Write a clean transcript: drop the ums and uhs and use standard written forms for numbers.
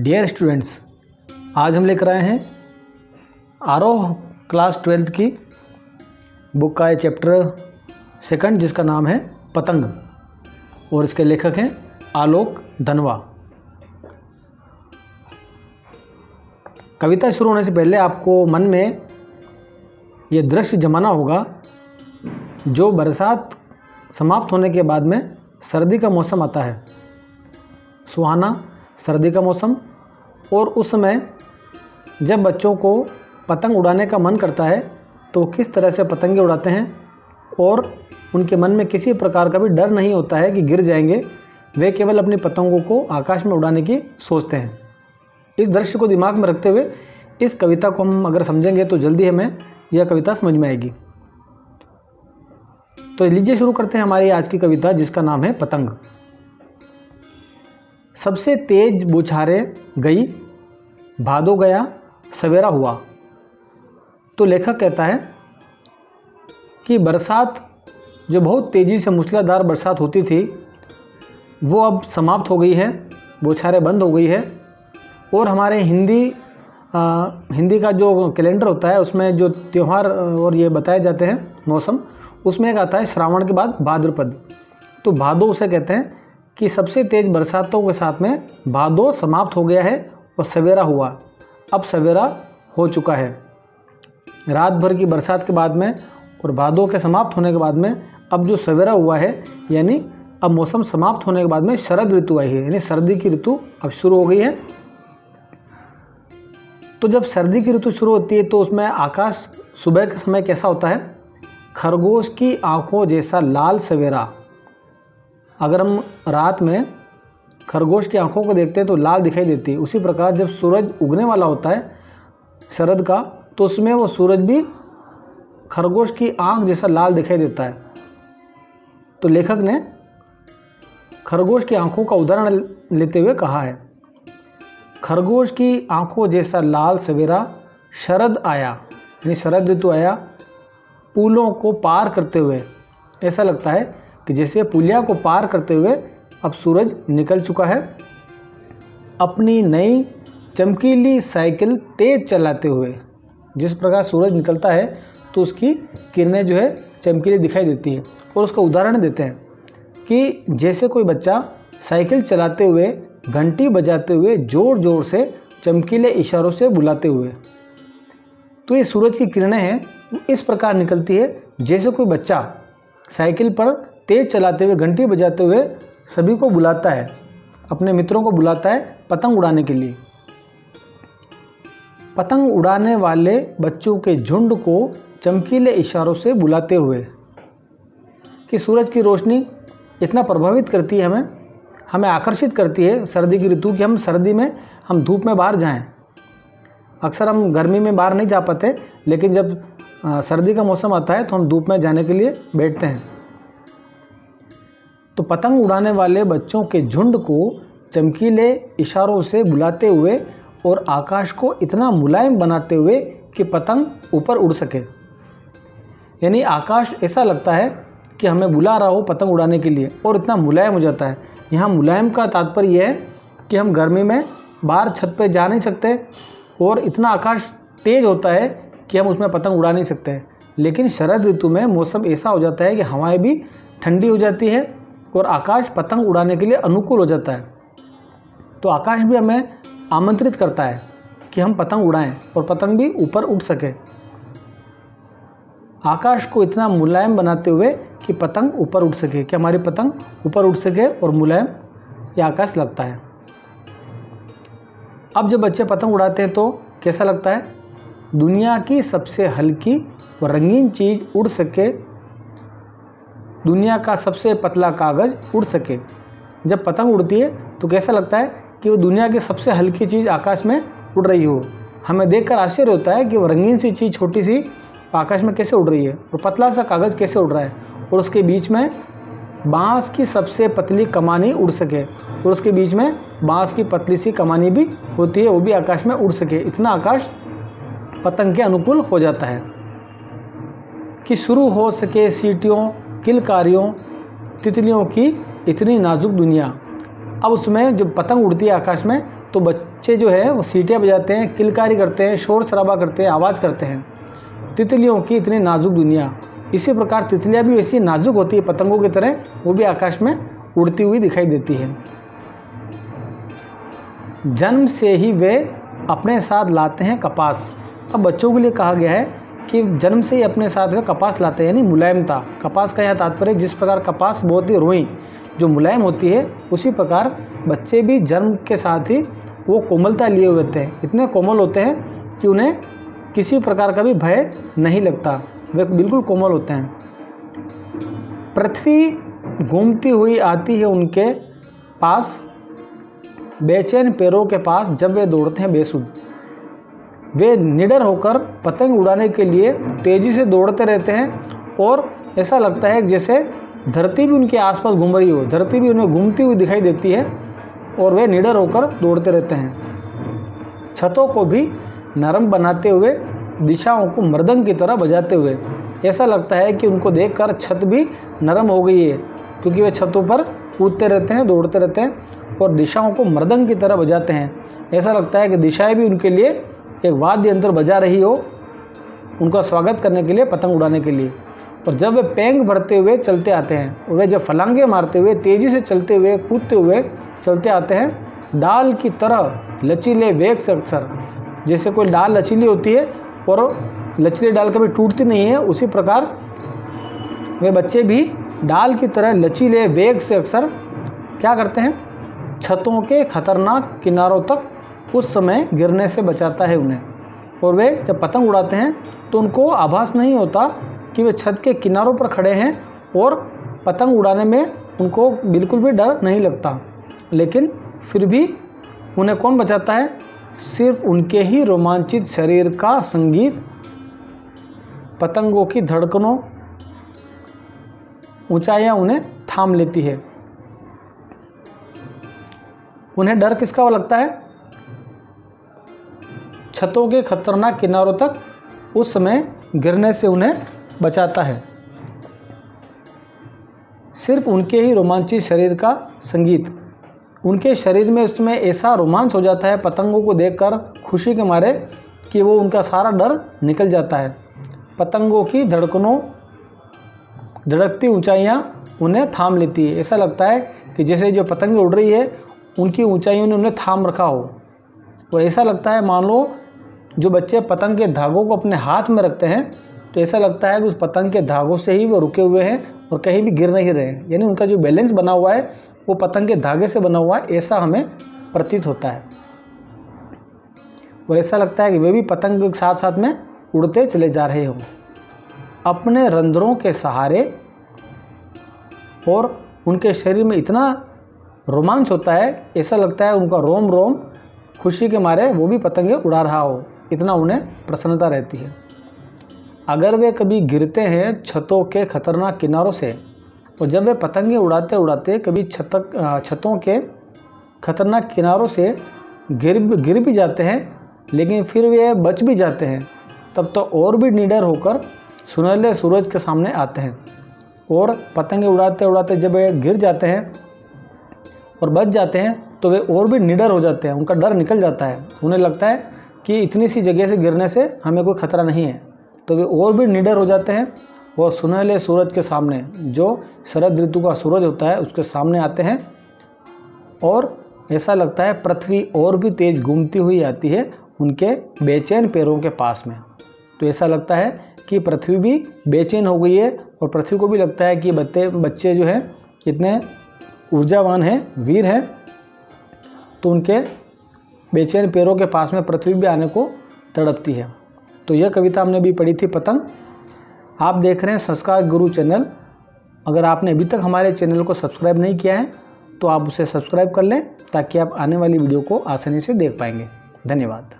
Dear students, आज हम लेकर आए हैं आरोह क्लास 12th की बुक का चैप्टर 2 जिसका नाम है पतंग और इसके लेखक हैं आलोक धनवा। कविता शुरू होने से पहले आपको मन में ये दृश्य जमाना होगा जो बरसात समाप्त होने के बाद में सर्दी का मौसम आता है, सुहाना सर्दी का मौसम। और उस समय जब बच्चों को पतंग उड़ाने का मन करता है तो किस तरह से पतंगे उड़ाते हैं और उनके मन में किसी प्रकार का भी डर नहीं होता है कि गिर जाएंगे। वे केवल अपनी पतंगों को आकाश में उड़ाने की सोचते हैं। इस दृश्य को दिमाग में रखते हुए इस कविता को हम अगर समझेंगे तो जल्दी हमें यह कविता समझ में आएगी। तो लीजिए शुरू करते हैं हमारी आज की कविता जिसका नाम है पतंग। सबसे तेज बौछारें गई, भादो गया सवेरा हुआ। तो लेखक कहता है कि बरसात जो बहुत तेज़ी से मूसलाधार बरसात होती थी वो अब समाप्त हो गई है, बौछारें बंद हो गई है। और हमारे हिंदी का जो कैलेंडर होता है उसमें जो त्यौहार और ये बताए जाते हैं मौसम, उसमें एक आता है श्रावण के बाद भाद्रपद। तो भादो उसे कहते हैं कि सबसे तेज़ बरसातों के साथ में भादो समाप्त हो गया है और सवेरा हुआ। अब सवेरा हो चुका है। रात भर की बरसात के बाद में और भादो के समाप्त होने के बाद में अब जो सवेरा हुआ है, यानी अब मौसम समाप्त होने के बाद में शरद ऋतु आई है, यानी सर्दी की ऋतु अब शुरू हो गई है। तो जब सर्दी की ऋतु शुरू होती है तो उसमें आकाश सुबह के समय कैसा होता है? खरगोश की आंखों जैसा लाल सवेरा। अगर हम रात में खरगोश की आंखों को देखते हैं तो लाल दिखाई देती है। उसी प्रकार जब सूरज उगने वाला होता है शरद का तो उसमें वो सूरज भी खरगोश की आंख जैसा लाल दिखाई देता है। तो लेखक ने खरगोश की आंखों का उदाहरण लेते हुए कहा है, खरगोश की आंखों जैसा लाल सवेरा शरद आया, यानी शरद ऋतु आया पुलों को पार करते हुए। ऐसा लगता है कि जैसे पुलिया को पार करते हुए अब सूरज निकल चुका है, अपनी नई चमकीली साइकिल तेज चलाते हुए। जिस प्रकार सूरज निकलता है तो उसकी किरणें जो है चमकीली दिखाई देती है। और उसका उदाहरण देते हैं कि जैसे कोई बच्चा साइकिल चलाते हुए घंटी बजाते हुए ज़ोर ज़ोर से चमकीले इशारों से बुलाते हुए। तो ये सूरज की किरणें हैं इस प्रकार निकलती है जैसे कोई बच्चा साइकिल पर तेज़ चलाते हुए घंटी बजाते हुए सभी को बुलाता है, अपने मित्रों को बुलाता है पतंग उड़ाने के लिए। पतंग उड़ाने वाले बच्चों के झुंड को चमकीले इशारों से बुलाते हुए। कि सूरज की रोशनी इतना प्रभावित करती है, हमें आकर्षित करती है सर्दी की ऋतु कि हम सर्दी में हम धूप में बाहर जाएं। अक्सर हम गर्मी में बाहर नहीं जा पाते, लेकिन जब सर्दी का मौसम आता है तो हम धूप में जाने के लिए बैठते हैं। तो पतंग उड़ाने वाले बच्चों के झुंड को चमकीले इशारों से बुलाते हुए और आकाश को इतना मुलायम बनाते हुए कि पतंग ऊपर उड़ सके। यानी आकाश ऐसा लगता है कि हमें बुला रहा हो पतंग उड़ाने के लिए और इतना मुलायम हो जाता है। यहाँ मुलायम का तात्पर्य यह है कि हम गर्मी में बाहर छत पे जा नहीं सकते और इतना आकाश तेज होता है कि हम उसमें पतंग उड़ा नहीं सकते। लेकिन शरद ऋतु में मौसम ऐसा हो जाता है कि हवाएं भी ठंडी हो जाती है और आकाश पतंग उड़ाने के लिए अनुकूल हो जाता है। तो आकाश भी हमें आमंत्रित करता है कि हम पतंग उड़ाएं और पतंग भी ऊपर उड़ सके। आकाश को इतना मुलायम बनाते हुए कि पतंग ऊपर उड़ सके, कि हमारी पतंग ऊपर उड़ सके और मुलायम ये आकाश लगता है। अब जब बच्चे पतंग उड़ाते हैं तो कैसा लगता है? दुनिया की सबसे हल्की और रंगीन चीज़ उड़ सके, दुनिया का सबसे पतला कागज़ उड़ सके। जब पतंग उड़ती है तो कैसा लगता है कि वो दुनिया की सबसे हल्की चीज़ आकाश में उड़ रही हो। हमें देखकर आश्चर्य होता है कि वो रंगीन सी चीज़ छोटी सी आकाश में कैसे उड़ रही है और पतला सा कागज़ कैसे उड़ रहा है, और उसके बीच में बाँस की सबसे पतली कमानी उड़ सके, और उसके बीच में बाँस की पतली सी कमानी भी होती है, वो भी आकाश में उड़ सके। इतना आकाश पतंग के अनुकूल हो जाता है कि शुरू हो सके सीटियों किलकारियों तितलियों की इतनी नाजुक दुनिया। अब उसमें जब पतंग उड़ती है आकाश में तो बच्चे जो है वो सीटियाँ बजाते हैं, किलकारी करते हैं, शोर शराबा करते हैं, आवाज़ करते हैं। तितलियों की इतनी नाजुक दुनिया, इसी प्रकार तितलियाँ भी वैसी नाजुक होती है पतंगों की तरह, वो भी आकाश में उड़ती हुई दिखाई देती है। जन्म से ही वे अपने साथ लाते हैं कपास। अब बच्चों के लिए कहा गया है कि जन्म से ही अपने साथ वे कपास लाते हैं, यानी मुलायमता। कपास का यह तात्पर्य, जिस प्रकार कपास बहुत ही रोई जो मुलायम होती है, उसी प्रकार बच्चे भी जन्म के साथ ही वो कोमलता लिए हुए होते हैं। इतने कोमल होते हैं कि उन्हें किसी प्रकार का भी भय नहीं लगता, वे बिल्कुल कोमल होते हैं। पृथ्वी घूमती हुई आती है उनके पास, बेचैन पैरों के पास जब वे दौड़ते हैं बेसुध। वे निडर होकर पतंग उड़ाने के लिए तेज़ी से दौड़ते रहते हैं और ऐसा लगता है जैसे धरती भी उनके आसपास घूम रही हो, धरती भी उन्हें घूमती हुई दिखाई देती है और वे निडर होकर दौड़ते रहते हैं। छतों को भी नरम बनाते हुए, दिशाओं को मृदंग की तरह बजाते हुए, ऐसा लगता है कि उनको देखकर छत भी नरम हो गई है, क्योंकि वे छतों पर कूदते रहते हैं, दौड़ते रहते हैं और दिशाओं को मृदंग की तरह बजाते हैं। ऐसा लगता है कि दिशाएं भी उनके लिए एक वाद्य यंत्र बजा रही हो, उनका स्वागत करने के लिए, पतंग उड़ाने के लिए। और जब वे पेंग भरते हुए चलते आते हैं और वे जब फलांगे मारते हुए, तेज़ी से चलते हुए, कूदते हुए चलते आते हैं, डाल की तरह लचीले वेग से, अक्सर जैसे कोई डाल लचीली होती है और लचीली डाल कभी टूटती नहीं है, उसी प्रकार वे बच्चे भी डाल की तरह लचीले वेग से अक्सर क्या करते हैं, छतों के खतरनाक किनारों तक उस समय गिरने से बचाता है उन्हें। और वे जब पतंग उड़ाते हैं तो उनको आभास नहीं होता कि वे छत के किनारों पर खड़े हैं और पतंग उड़ाने में उनको बिल्कुल भी डर नहीं लगता। लेकिन फिर भी उन्हें कौन बचाता है? सिर्फ उनके ही रोमांचित शरीर का संगीत, पतंगों की धड़कनों, ऊंचाइयां उन्हें थाम लेती है। उन्हें डर किसका लगता है? छतों के खतरनाक किनारों तक उस समय गिरने से उन्हें बचाता है। सिर्फ उनके ही रोमांचित शरीर का संगीत, उनके शरीर में उसमें ऐसा रोमांच हो जाता है पतंगों को देखकर खुशी के मारे कि वो उनका सारा डर निकल जाता है। पतंगों की धड़कनों, धड़कती ऊंचाइयां उन्हें थाम लेती है। ऐसा लगता है कि जैसे जो पतंग उड़ रही है उनकी ऊंचाइयों ने उन्हें थाम रखा हो। और ऐसा लगता है मान लो जो बच्चे पतंग के धागों को अपने हाथ में रखते हैं तो ऐसा लगता है कि उस पतंग के धागों से ही वो रुके हुए हैं और कहीं भी गिर नहीं रहे हैं, यानी उनका जो बैलेंस बना हुआ है वो पतंग के धागे से बना हुआ है, ऐसा हमें प्रतीत होता है। और ऐसा लगता है कि वे भी पतंग के साथ साथ में उड़ते चले जा रहे हों अपने रंध्रों के सहारे। और उनके शरीर में इतना रोमांच होता है, ऐसा लगता है उनका रोम रोम खुशी के मारे वो भी पतंगे उड़ा रहा हो, इतना उन्हें प्रसन्नता रहती है। अगर वे कभी गिरते हैं छतों के खतरनाक किनारों से, और जब वे पतंगे उड़ाते उड़ाते कभी छतों के खतरनाक किनारों से गिर भी जाते हैं, लेकिन फिर वे बच भी जाते हैं, तब तो और भी निडर होकर सुनहले सूरज के सामने आते हैं। और पतंगे उड़ाते उड़ाते जब वे गिर जाते हैं और बच जाते हैं तो वे और भी निडर हो जाते हैं, उनका डर निकल जाता है। उन्हें लगता है कि इतनी सी जगह से गिरने से हमें कोई खतरा नहीं है, तो वे और भी निडर हो जाते हैं और सुनहले सूरज के सामने, जो शरद ऋतु का सूरज होता है, उसके सामने आते हैं। और ऐसा लगता है पृथ्वी और भी तेज घूमती हुई आती है उनके बेचैन पैरों के पास में। तो ऐसा लगता है कि पृथ्वी भी बेचैन हो गई है और पृथ्वी को भी लगता है कि बच्चे जो हैं इतने ऊर्जावान हैं, वीर हैं, तो उनके बेचैन पैरों के पास में पृथ्वी भी आने को तड़पती है। तो यह कविता हमने अभी पढ़ी थी, पतंग। आप देख रहे हैं संस्कार गुरु चैनल। अगर आपने अभी तक हमारे चैनल को सब्सक्राइब नहीं किया है तो आप उसे सब्सक्राइब कर लें, ताकि आप आने वाली वीडियो को आसानी से देख पाएंगे। धन्यवाद।